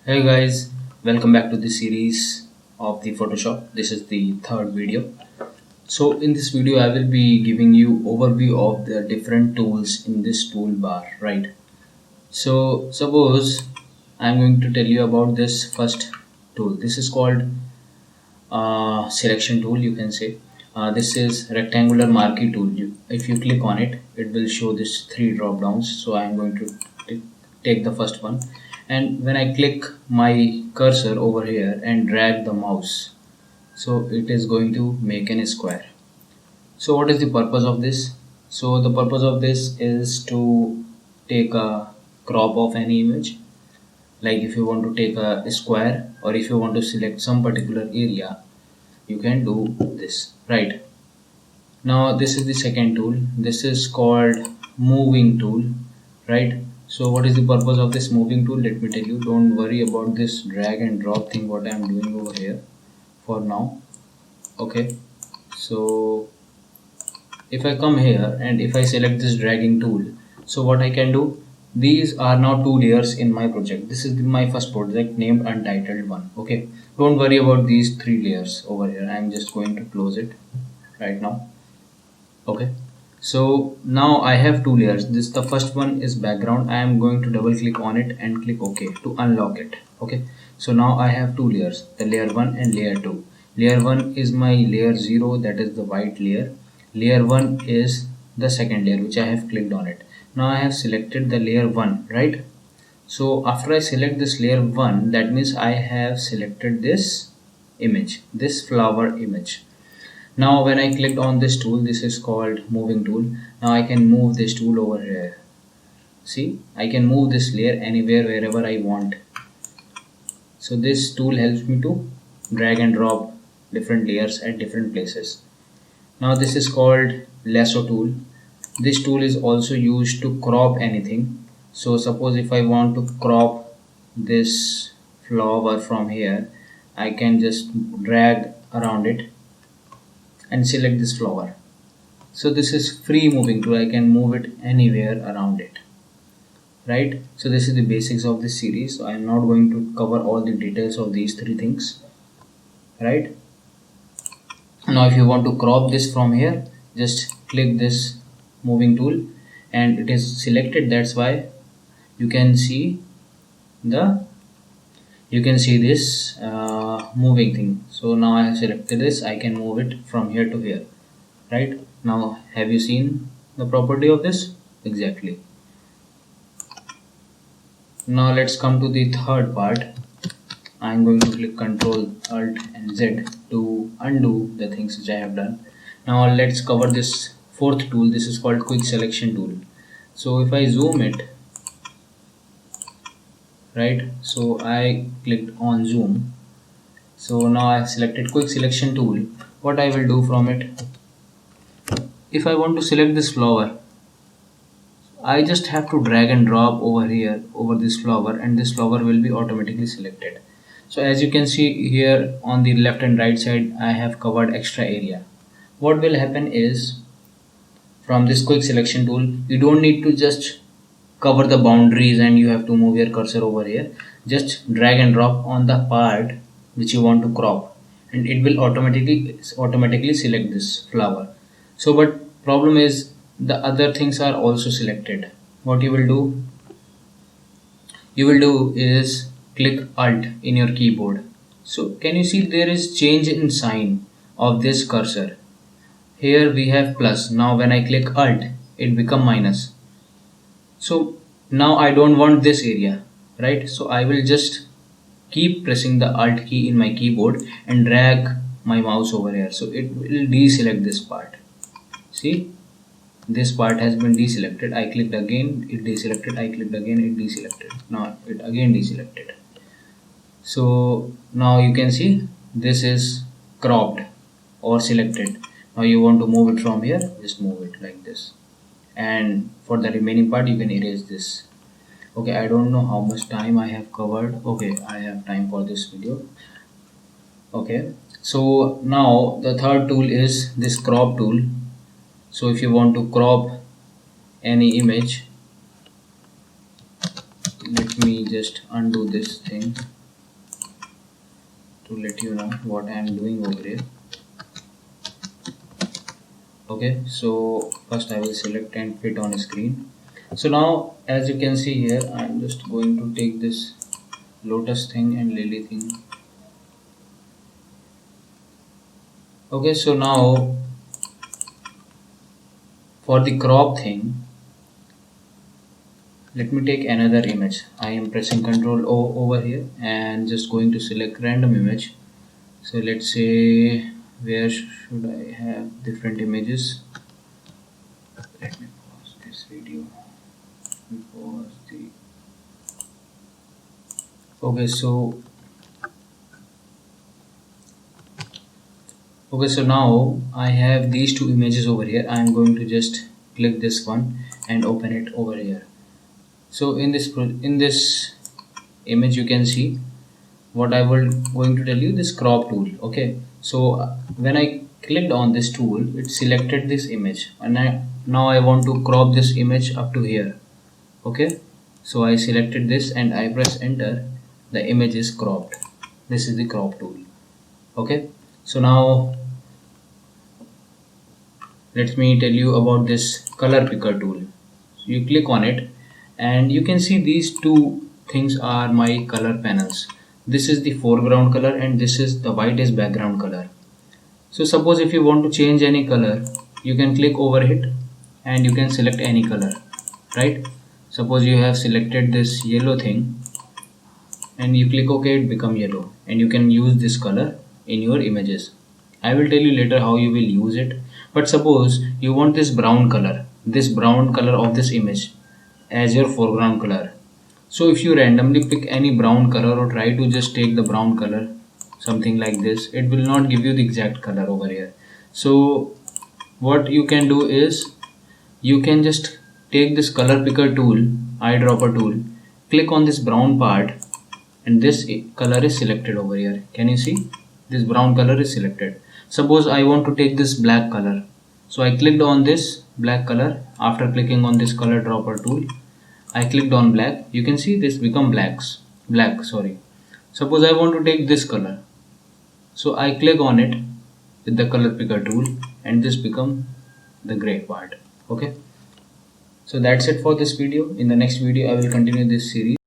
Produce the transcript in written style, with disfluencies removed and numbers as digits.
Hey guys, welcome back to the series of the Photoshop. This is the third video. So in this video I will be giving you overview of the different tools in this toolbar, right? So suppose I'm going to tell you about this first tool. This is called selection tool, you can say. This is rectangular marquee tool. If you click on it, it will show this three drop downs. So I'm going to take the first one, and when I click my cursor over here and drag the mouse, so it is going to make an square. So what is the purpose of this? So the purpose of this is to take a crop of any image. Like if you want to take a square, or if you want to select some particular area, you can do this, right? Now this is the second tool. This is called moving tool, right? So what is the purpose of this moving tool? Let me tell you. Don't worry about this drag and drop thing what I am doing over here for now. Okay, so if I come here and if I select this dragging tool, so what I can do, these are now two layers in my project. This is my first project named Untitled One. Okay, don't worry about these three layers over here. I'm just going to close it right now. Okay, so now I have two layers. This, the first one is background. I am going to double click on it and click OK to unlock it. Okay, so now I have two layers, the layer 1 and layer 2. Layer 1 is my layer 0, that is the white layer. Layer 1 is the second layer which I have clicked on it. Now I have selected the layer 1, right? So after I select this layer 1, that means I have selected this image, this flower image. Now when I clicked on this tool, this is called moving tool. Now I can move this tool over here. See, I can move this layer anywhere, wherever I want. So this tool helps me to drag and drop different layers at different places. Now this is called lasso tool. This tool is also used to crop anything. So suppose if I want to crop this flower from here, I can just drag around it and select this flower. So this is free moving tool. I can move it anywhere around it, right? So this is the basics of this series. So I am not going to cover all the details of these three things, right? Now if you want to crop this from here, just click this moving tool and it is selected. That's why you can see this moving thing. So now I have selected this. I can move it from here to here, right? Now have you seen the property of this? Exactly. Now let's come to the third part. I'm going to click Ctrl Alt and Z to undo the things which I have done. Now let's cover this fourth tool. This is called quick selection tool. So if I zoom it, right, so I clicked on zoom. So now I have selected quick selection tool. What I will do from it, if I want to select this flower, I just have to drag and drop over here over this flower, and this flower will be automatically selected. So as you can see here on the left and right side, I have covered extra area. What will happen is, from this quick selection tool, you don't need to just cover the boundaries and you have to move your cursor over here. Just drag and drop on the part which you want to crop and it will automatically select this flower. So but problem is the other things are also selected. What you will do is click Alt in your keyboard. So can you see there is change in sign of this cursor? Here we have plus. Now when I click Alt, it become minus. So now I don't want this area, right? So I will just keep pressing the Alt key in my keyboard and drag my mouse over here. So it will deselect this part. See, this part has been deselected. I clicked again, it deselected. I clicked again, it deselected. Now it again deselected. So now you can see this is cropped or selected. Now you want to move it from here, just move it like this, and for the remaining part you can erase this. Okay, I don't know how much time I have covered. Okay, I have time for this video. Okay, so now the third tool is this crop tool. So if you want to crop any image, let me just undo this thing to let you know what I am doing over here. Okay, so first I will select and fit on screen. So now as you can see here, I am just going to take this lotus thing and lily thing. Okay, so now for the crop thing, let me take another image. I am pressing Ctrl O over here and just going to select random image. So let's say, where should I have different images? Let me pause this video. Pause the. Okay, so now I have these two images over here. I am going to just click this one and open it over here. So in this image you can see what I will going to tell you, this crop tool. Okay, so when I clicked on this tool, it selected this image, and now I want to crop this image up to here. Okay, so I selected this and I press enter. The image is cropped. This is the crop tool. Okay, so now let me tell you about this color picker tool. So you click on it and you can see these two things are my color panels. This is the foreground color and this is the white is background color. So suppose if you want to change any color, you can click over it and you can select any color, right? Suppose you have selected this yellow thing and you click OK, it become yellow, and you can use this color in your images. I will tell you later how you will use it. But suppose you want this brown color of this image as your foreground color. So if you randomly pick any brown color or try to just take the brown color, something like this, it will not give you the exact color over here. So what you can do is you can just take this color picker tool, eyedropper tool, click on this brown part, and this color is selected over here. Can you see? This brown color is selected. Suppose I want to take this black color. So I clicked on this black color. After clicking on this color dropper tool, I clicked on black. You can see this become black, sorry. Suppose I want to take this color. So I click on it with the color picker tool and this become the gray part. Okay. So that's it for this video. In the next video, I will continue this series.